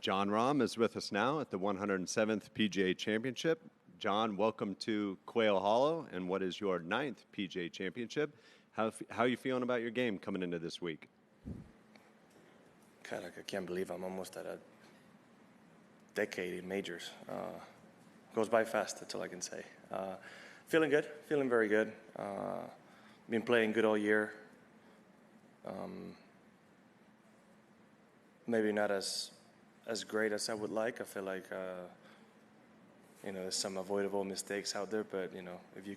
Jon Rahm is with us now at the 107th PGA Championship. Jon, welcome to Quail Hollow, and what is your 9th PGA Championship? How are you feeling about your game coming into this week? God, I can't believe I'm almost at a decade in majors. Goes by fast, that's all I can say. Feeling good, feeling very good. Been playing good all year. Maybe not as great as I would like. I feel like, there's some avoidable mistakes out there, but, if you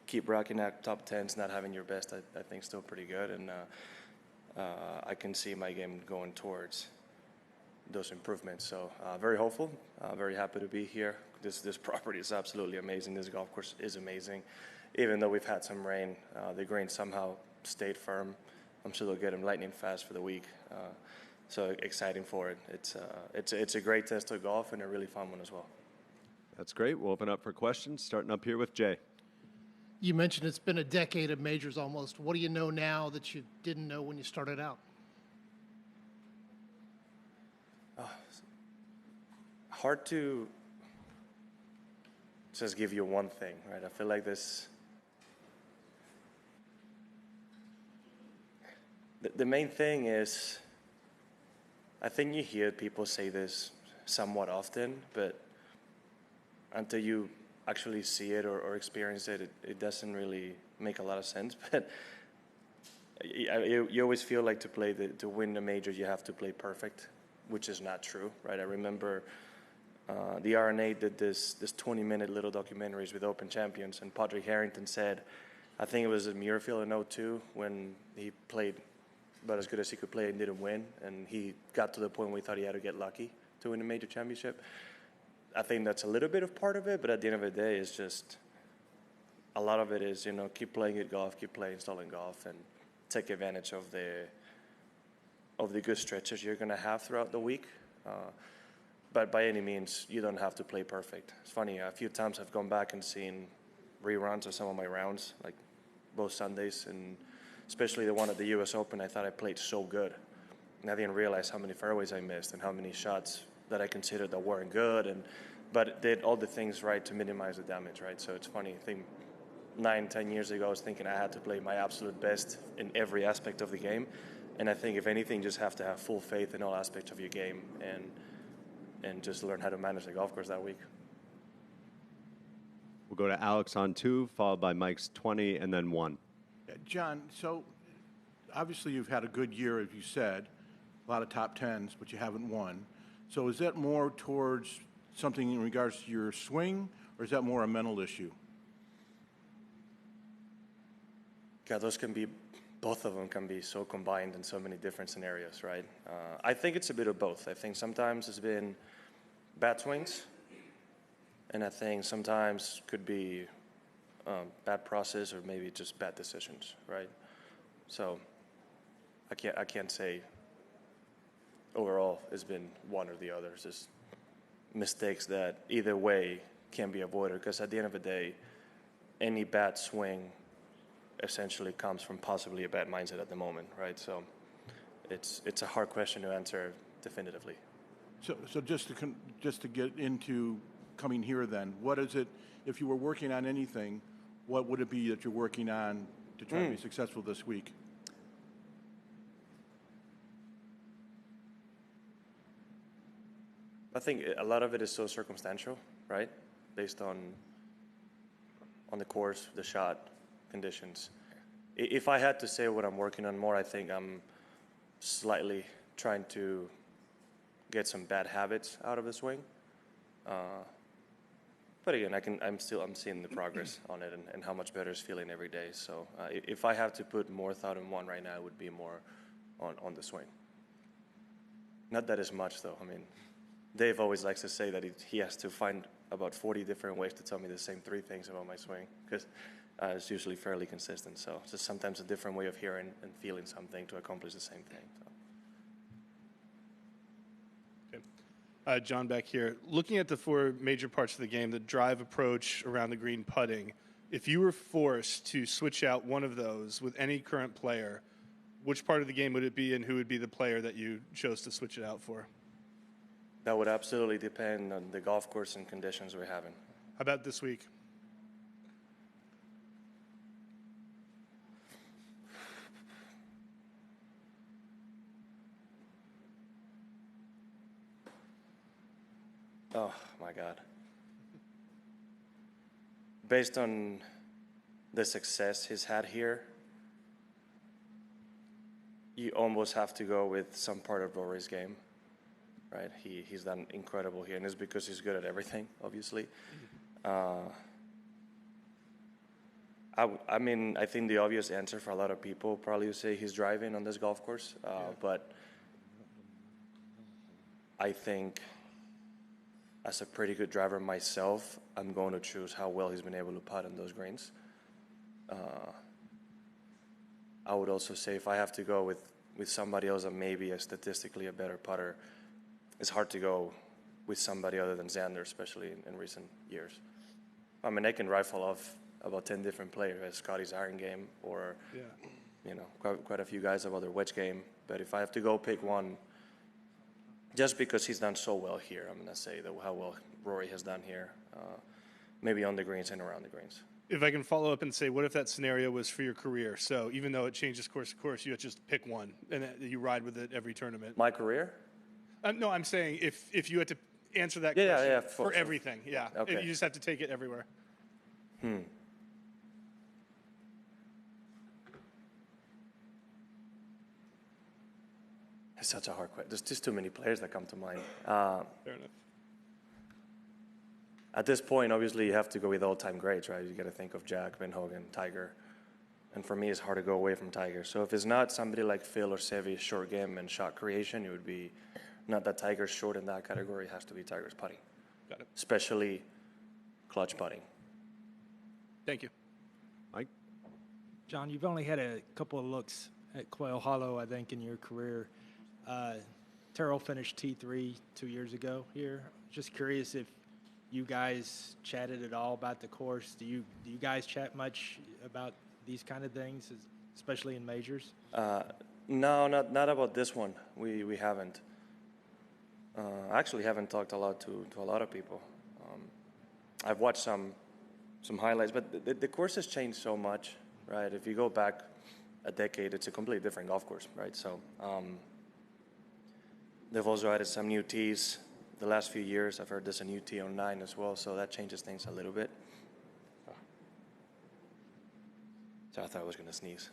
keep rocking at top 10s, not having your best, I think still pretty good. And I can see my game going towards those improvements. So very hopeful, very happy to be here. This property is absolutely amazing. This golf course is amazing. Even though we've had some rain, the green somehow stayed firm. I'm sure they'll get them lightning fast for the week. So exciting for it. It's a great test of golf and a really fun one as well. That's great. We'll open up for questions, starting up here with Jay. You mentioned it's been a decade of majors almost. What do you know now that you didn't know when you started out? Hard to just give you one thing, right? I feel like this. The main thing is, I think you hear people say this somewhat often, but until you actually see it or experience it, it doesn't really make a lot of sense. But you always feel like to win the major, you have to play perfect, which is not true, right? I remember the RNA did this 20-minute little documentaries with Open champions, and Padraig Harrington said, I think it was at Muirfield in 2002 when he played about as good as he could play and didn't win, and he got to the point where he thought he had to get lucky to win a major championship. I think that's a little bit of part of it, but at the end of the day, it's just a lot of it is, keep playing good golf, keep playing stolen golf, and take advantage of the good stretches you're going to have throughout the week. But by any means, you don't have to play perfect. It's funny, a few times I've gone back and seen reruns of some of my rounds, like both Sundays, and especially the one at the U.S. Open. I thought I played so good, and I didn't realize how many fairways I missed and how many shots that I considered that weren't good, but did all the things right to minimize the damage, right? So it's funny, I think 9-10 years ago I was thinking I had to play my absolute best in every aspect of the game, and I think if anything, just have to have full faith in all aspects of your game and just learn how to manage the golf course that week. We'll go to Alex on 2, followed by Mike's 20, and then 1. Jon, so obviously you've had a good year, as you said, a lot of top 10s, but you haven't won. So is that more towards something in regards to your swing, or is that more a mental issue? God, both of them can be so combined in so many different scenarios, right? I think it's a bit of both. I think sometimes it's been bad swings, and I think sometimes could be bad process or maybe just bad decisions, right? So I can't say overall it's been one or the other. It's just mistakes that either way can be avoided, because at the end of the day, any bad swing essentially comes from possibly a bad mindset at the moment, right? So it's a hard question to answer definitively. So just to get into coming here then, what is it, if you were working on anything, what would it be that you're working on to try to be successful this week? I think a lot of it is so circumstantial, right? Based on the course, the shot, conditions. If I had to say what I'm working on more, I think I'm slightly trying to get some bad habits out of the swing. But again, I'm seeing the progress on it and how much better it's feeling every day. So if I have to put more thought in one right now, it would be more on the swing. Not that as much though. I mean, Dave always likes to say that he has to find about 40 different ways to tell me the same 3 things about my swing, because it's usually fairly consistent. So it's just sometimes a different way of hearing and feeling something to accomplish the same thing. So. Okay. Jon, back here. Looking at the 4 major parts of the game, the drive approach, around the green, putting, if you were forced to switch out one of those with any current player, which part of the game would it be, and who would be the player that you chose to switch it out for? That would absolutely depend on the golf course and conditions we're having. How about this week? Oh, my God. Based on the success he's had here, you almost have to go with some part of Rory's game, right? He's done incredible here, and it's because he's good at everything, obviously. I mean, I think the obvious answer for a lot of people probably would say he's driving on this golf course, but I think as a pretty good driver myself, I'm going to choose how well he's been able to putt on those greens. I would also say if I have to go with somebody else that maybe is statistically a better putter, it's hard to go with somebody other than Xander, especially in recent years. I mean, I can rifle off about 10 different players, Scotty's iron game, or quite a few guys about their wedge game. But if I have to go pick one, just because he's done so well here, I'm going to say that how well Rory has done here, maybe on the greens and around the greens. If I can follow up and say, what if that scenario was for your career? So even though it changes course to course, you just pick one and you ride with it every tournament. My career? No, I'm saying if you had to answer that question for everything, Okay. You just have to take it everywhere. It's such a hard question. There's just too many players that come to mind. Fair enough. At this point, obviously, you have to go with all-time greats, right? You got to think of Jack, Ben Hogan, Tiger. And for me, it's hard to go away from Tiger. So if it's not somebody like Phil or Seve, short game and shot creation, it would be not that Tiger's short in that category. It has to be Tiger's putting. Got it. Especially clutch putting. Thank you. Mike? Jon, you've only had a couple of looks at Quail Hollow, I think, in your career. Terrell finished T3 2 years ago here. Just curious if you guys chatted at all about the course. Do you guys chat much about these kind of things, especially in majors? No, not about this one. We haven't. I actually haven't talked a lot to a lot of people. I've watched some highlights, but the course has changed so much, right? If you go back a decade, it's a completely different golf course, right? So they've also added some new tees. The last few years, I've heard there's a new tee on 9 as well, so that changes things a little bit. So I thought I was going to sneeze.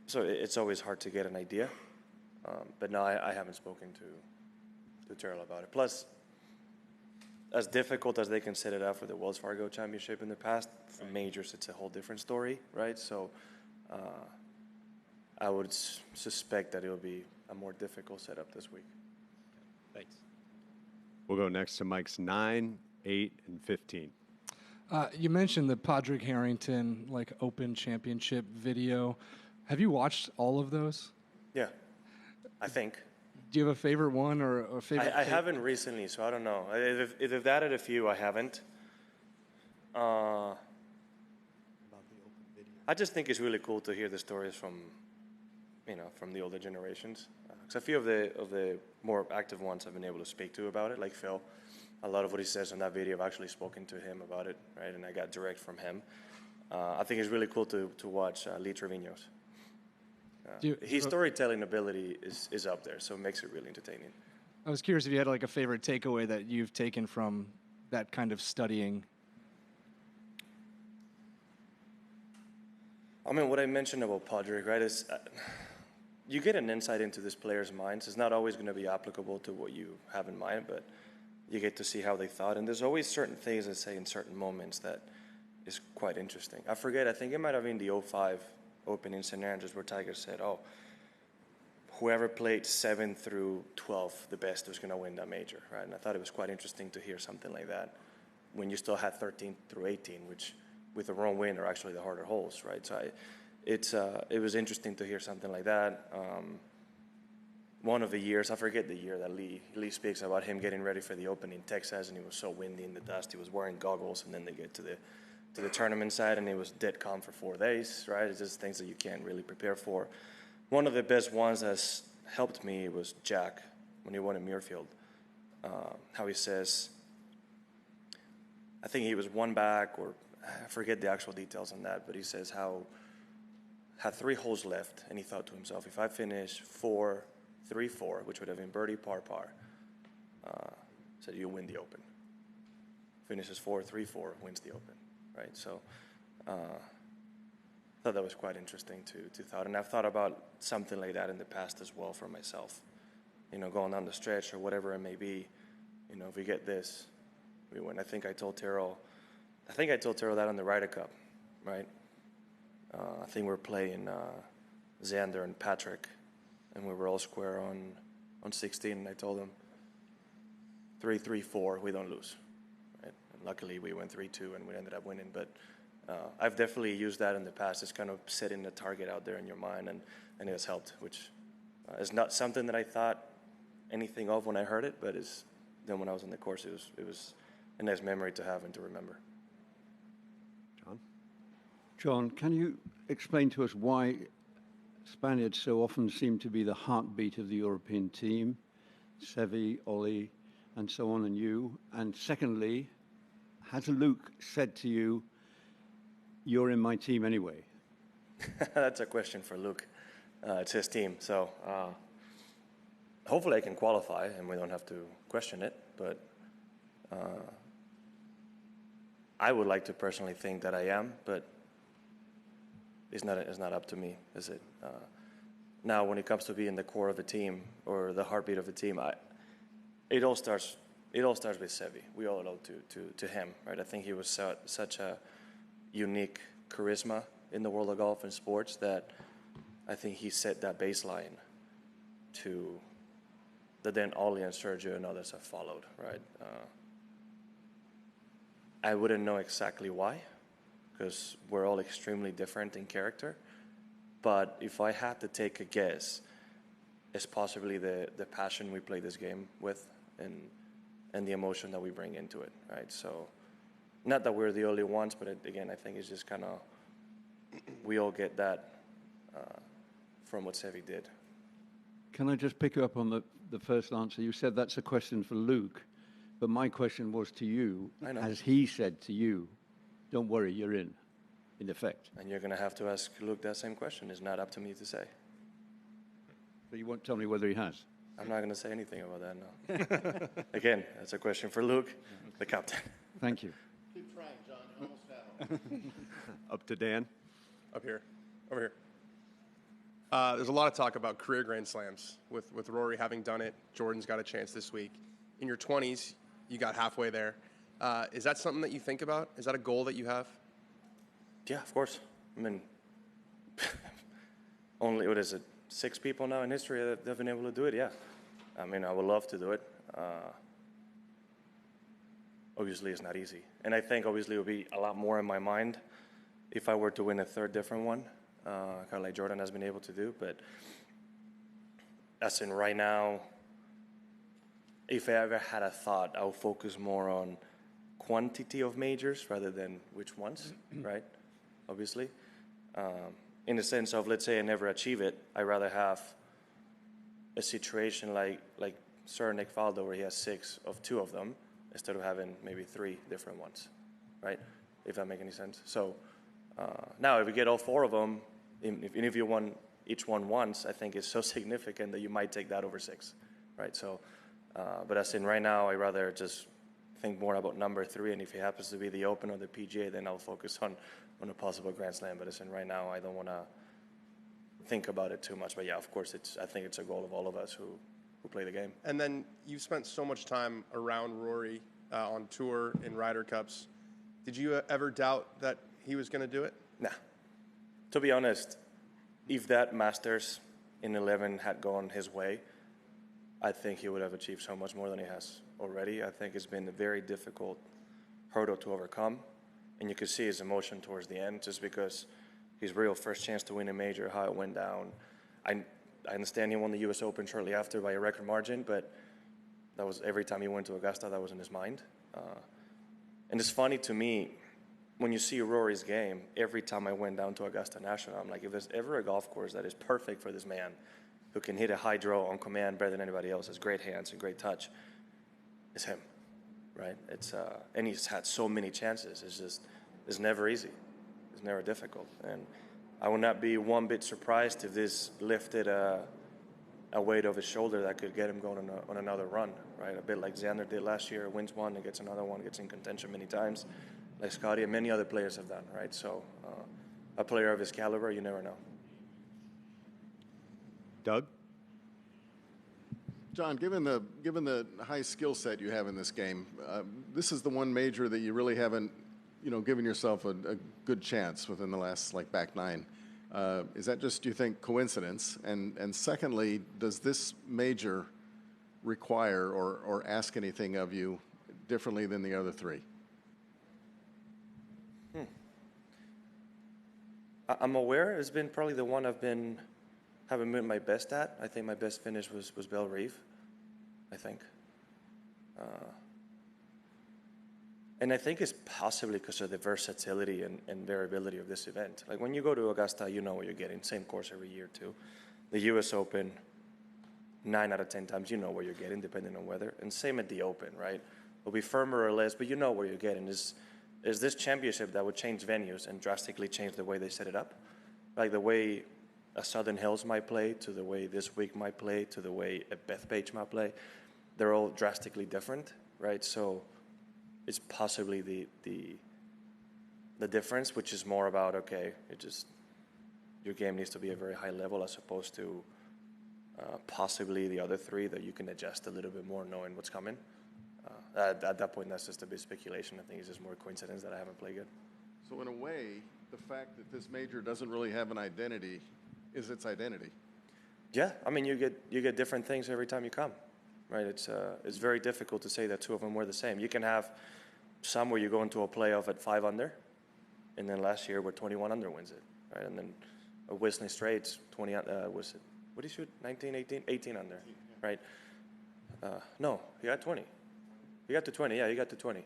So it's always hard to get an idea. But no, I haven't spoken to Terrell about it. Plus, as difficult as they can set it up for the Wells Fargo Championship in the past, for majors, it's a whole different story, right? So I would suspect that it'll be a more difficult setup this week. Thanks. We'll go next to Mike's 9, 8, and 15. You mentioned the Padraig Harrington Open Championship video. Have you watched all of those? Yeah, I think. Do you have a favorite one or a favorite? I haven't recently, so I don't know. If they've added a few, I haven't. I just think it's really cool to hear the stories from the older generations. Because a few of the more active ones I've been able to speak to about it, like Phil. A lot of what he says in that video, I've actually spoken to him about it, right? And I got direct from him. I think it's really cool to watch Lee Trevino's. His storytelling ability is up there, so it makes it really entertaining. I was curious if you had a favorite takeaway that you've taken from that kind of studying. I mean, what I mentioned about Padraig, right, is you get an insight into this player's minds. It's not always going to be applicable to what you have in mind, but you get to see how they thought. And there's always certain things that say in certain moments that is quite interesting. I think it might have been the 05 Open in St. Andrews where Tiger said, whoever played 7 through 12 the best was going to win that major, right? And I thought it was quite interesting to hear something like that when you still had 13 through 18, which with the wrong win are actually the harder holes, right? So it was interesting to hear something like that. One of the years, I forget the year that Lee speaks about him getting ready for the Open in Texas, and it was so windy in the dust, he was wearing goggles, and then they get to the tournament side, and it was dead calm for 4 days, right? It's just things that you can't really prepare for. One of the best ones helped me was Jack when he won in Muirfield. How he says, I think he was one back, or I forget the actual details on that, but he says how had 3 holes left, and he thought to himself, if I finish 4, 3, 4, which would have been birdie, par, par, said you win the Open. Finishes 4, 3, 4, wins the Open, right? So I thought that was quite interesting to thought, and I've thought about something like that in the past as well for myself. You know, going down the stretch or whatever it may be, you know, if we get this, we win. I think I told Terrell that on the Ryder Cup, right? I think we were playing Xander and Patrick, and we were all square on 16, and I told him 3, 3, 4, we don't lose. Right? And luckily, we went 3-2, and we ended up winning. But I've definitely used that in the past. It's kind of setting the target out there in your mind, and it has helped, which is not something that I thought anything of when I heard it, but then when I was on the course, it was a nice memory to have and to remember. Jon, can you explain to us why Spaniards so often seem to be the heartbeat of the European team? Seve, Ollie, and so on, and you. And secondly, has Luke said to you, you're in my team anyway? That's a question for Luke. It's his team. So hopefully I can qualify and we don't have to question it. But I would like to personally think that I am, but it's not up to me, is it? Now, when it comes to being the core of a team or the heartbeat of a team, it all starts with Seve. We all owe to him, right? I think he was such a unique charisma in the world of golf and sports that I think he set that baseline that then Ollie and Sergio and others have followed, right? I wouldn't know exactly why, because we're all extremely different in character. But if I had to take a guess, it's possibly the passion we play this game with and the emotion that we bring into it, right? So not that we're the only ones, but again, I think it's just kind of, we all get that from what Seve did. Can I just pick up on the first answer? You said that's a question for Luke, but my question was to you. I know. Has he said to you, don't worry, you're in effect? And you're going to have to ask Luke that same question. It's not up to me to say. So you won't tell me whether he has? I'm not going to say anything about that, no. Again, that's a question for Luke, the captain. Thank you. Keep trying, John. You almost have him. Up to Dan. Over here. There's a lot of talk about career Grand Slams with Rory having done it. Jordan's got a chance this week. In your 20s, you got halfway there. Is that something that you think about? Is that a goal that you have? Yeah, of course. I mean, only, 6 people now in history that have been able to do it? Yeah. I mean, I would love to do it. Obviously, it's not easy. And I think, obviously, it would be a lot more in my mind if I were to win a third different one, kind of like Jordan has been able to do. But as in right now, if I ever had a thought, I would focus more on quantity of majors rather than which ones, right? Obviously. In the sense of, let's say I never achieve it, I'd rather have a situation like Sir Nick Faldo where he has 6 of 2 of them instead of having maybe 3 different ones, right? If that makes any sense. So now if we get all 4 of them, even if you won each one once, I think it's so significant that you might take that over 6, right? So, but as in right now, I'd rather just think more about number 3, and if it happens to be the Open or the PGA, then I'll focus on a possible Grand Slam. But as in right now, I don't want to think about it too much. But yeah, of course, I think it's a goal of all of us who play the game. And then you've spent so much time around Rory on tour in Ryder Cups. Did you ever doubt that he was going to do it? Nah. To be honest, if that Masters in 11 had gone his way, I think he would have achieved so much more than he has already. I think it's been a very difficult hurdle to overcome. And you could see his emotion towards the end just because his real first chance to win a major, how it went down. I understand he won the U.S. Open shortly after by a record margin, but that was every time he went to Augusta, that was in his mind. And it's funny to me, when you see Rory's game, every time I went down to Augusta National, I'm like, if there's ever a golf course that is perfect for this man, who can hit a high draw on command better than anybody else, has great hands and great touch, is him, right? And he's had so many chances. It's never easy. It's never difficult. And I would not be one bit surprised if this lifted a weight off his shoulder that could get him going on another run, right? A bit like Xander did last year, wins one and gets another one, gets in contention many times, like Scotty and many other players have done, right? So a player of his caliber, you never know. Doug? John, given the high skill set you have in this game, this is the one major that you really haven't, given yourself a good chance within the last back nine. Is that just, do you think, coincidence? And secondly, does this major require or ask anything of you differently than the other three? I'm aware it's been probably the one haven't been my best at. I think my best finish was Belle Reve, I think. And I think it's possibly because of the versatility and variability of this event. Like when you go to Augusta, you know what you're getting. Same course every year too. The U.S. Open, 9 out of 10 times you know what you're getting depending on weather. And same at the Open, right? It'll be firmer or less, but you know what you're getting. Is this championship that would change venues and drastically change the way they set it up? Like the way a Southern Hills might play to the way this week might play to the way a Bethpage might play. They're all drastically different, right? So it's possibly the difference, which is more about, okay, your game needs to be at a very high level as opposed to possibly the other three that you can adjust a little bit more knowing what's coming. At that point, that's just a bit speculation. I think it's just more coincidence that I haven't played good. So in a way, the fact that this major doesn't really have an identity is its identity. Yeah, I mean, you get different things every time you come, right? It's very difficult to say that two of them were the same. You can have some where you go into a playoff at 5 under, and then last year where 21 under wins it, right? And then a Whistling Straits, 20 was it? What did he shoot? 19, 18? 18 under, right? No, he got 20. He got to 20, yeah, he got to 20.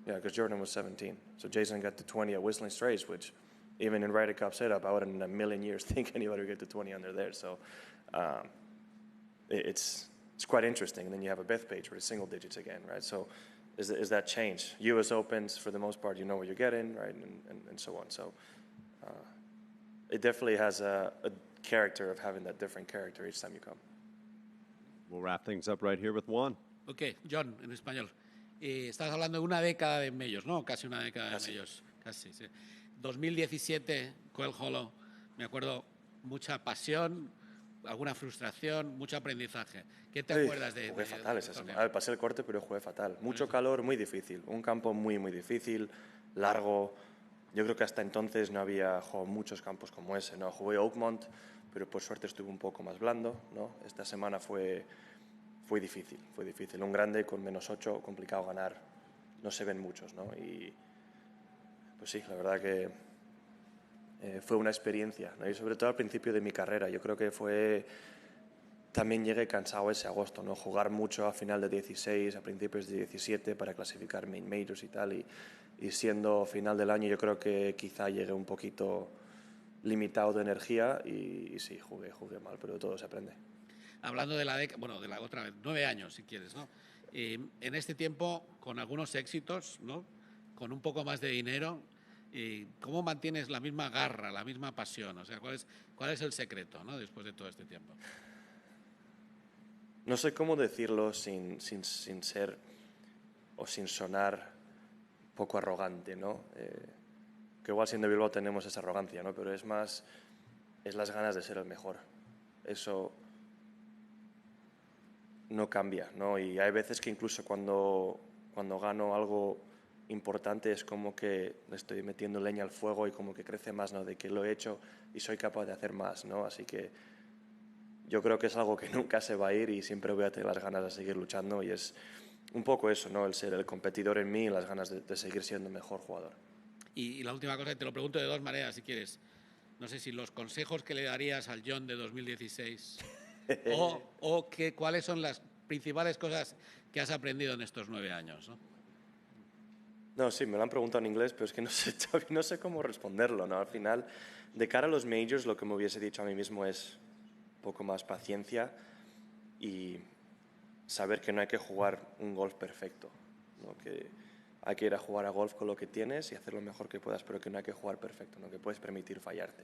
Yeah, because Jordan was 17. So Jason got to 20 at Whistling Straits, which even in Ryder Cup setup, I wouldn't in a million years think anybody would get to 20 under there. So it's quite interesting. And then you have a Bethpage where it's single digits again, right? So is that change? U.S. Opens, for the most part, you know what you're getting, right? And so on. So it definitely has a character of having that different character each time you come. We'll wrap things up right here with Juan. Ok, John, en español. Estás hablando de una década de majors, ¿no? Casi una década de majors. Casi, sí. 2017, Quail Hollow, me acuerdo, mucha pasión, alguna frustración, mucho aprendizaje. ¿Qué te acuerdas de Jugué fatal esa semana. A ver, pasé el corte, pero jugué fatal. Mucho calor, muy difícil. Un campo muy, muy difícil, largo. Yo creo que hasta entonces no había jugado muchos campos como ese, ¿no? Jugué Oakmont, pero por suerte estuve un poco más blando, ¿no? Esta semana fue difícil, fue difícil. Un grande con -8, complicado ganar. No se ven muchos, ¿no? Y pues sí, la verdad que fue una experiencia, ¿no? Y sobre todo al principio de mi carrera. Yo creo que también llegué cansado ese agosto, ¿no? Jugar mucho a final de 16, a principios de 17 para clasificar main majors y tal. Y siendo final del año, yo creo que quizá llegué un poquito limitado de energía y sí, jugué mal, pero de todo se aprende. Hablando de la década, bueno, de la otra vez, 9 años, si quieres, ¿no? En este tiempo, con algunos éxitos, ¿no? Con un poco más de dinero, ¿cómo mantienes la misma garra, la misma pasión? O sea, ¿cuál es el secreto, ¿no? Después de todo este tiempo. No sé cómo decirlo sin ser o sin sonar poco arrogante, ¿no? Que igual siendo Bilbao tenemos esa arrogancia, ¿no? Pero es las ganas de ser el mejor. Eso no cambia, ¿no? Y hay veces que incluso cuando gano algo importante es como que le estoy metiendo leña al fuego y como que crece más, ¿no? De que lo he hecho y soy capaz de hacer más, ¿no? Así que yo creo que es algo que nunca se va a ir y siempre voy a tener las ganas de seguir luchando y es un poco eso, ¿no? El ser el competidor en mí y las ganas de seguir siendo el mejor jugador. Y la última cosa, te lo pregunto de dos maneras, si quieres. No sé si los consejos que le darías al Jon de 2016 o cuáles son las principales cosas que has aprendido en estos 9 años, ¿no? No, sí, me lo han preguntado en inglés, pero es que no sé, no sé cómo responderlo, ¿no? Al final, de cara a los majors, lo que me hubiese dicho a mí mismo es poco más paciencia y saber que no hay que jugar un golf perfecto, ¿no? Que hay que ir a jugar a golf con lo que tienes y hacer lo mejor que puedas, pero que no hay que jugar perfecto, no que puedes permitir fallarte.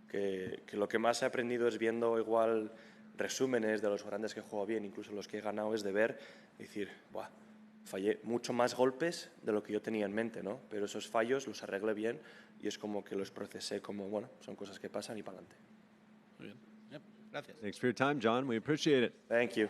Que lo que más he aprendido es viendo igual resúmenes de los grandes que juego bien, incluso los que he ganado, es de ver y decir, ¡buah! Fallé mucho más golpes de lo que yo tenía en mente, ¿no? Pero esos fallos los arreglé bien y es como que los procesé como, bueno, son cosas que pasan y para adelante. Muy bien. Yep, gracias. Thanks for your time, John. We appreciate it. Thank you.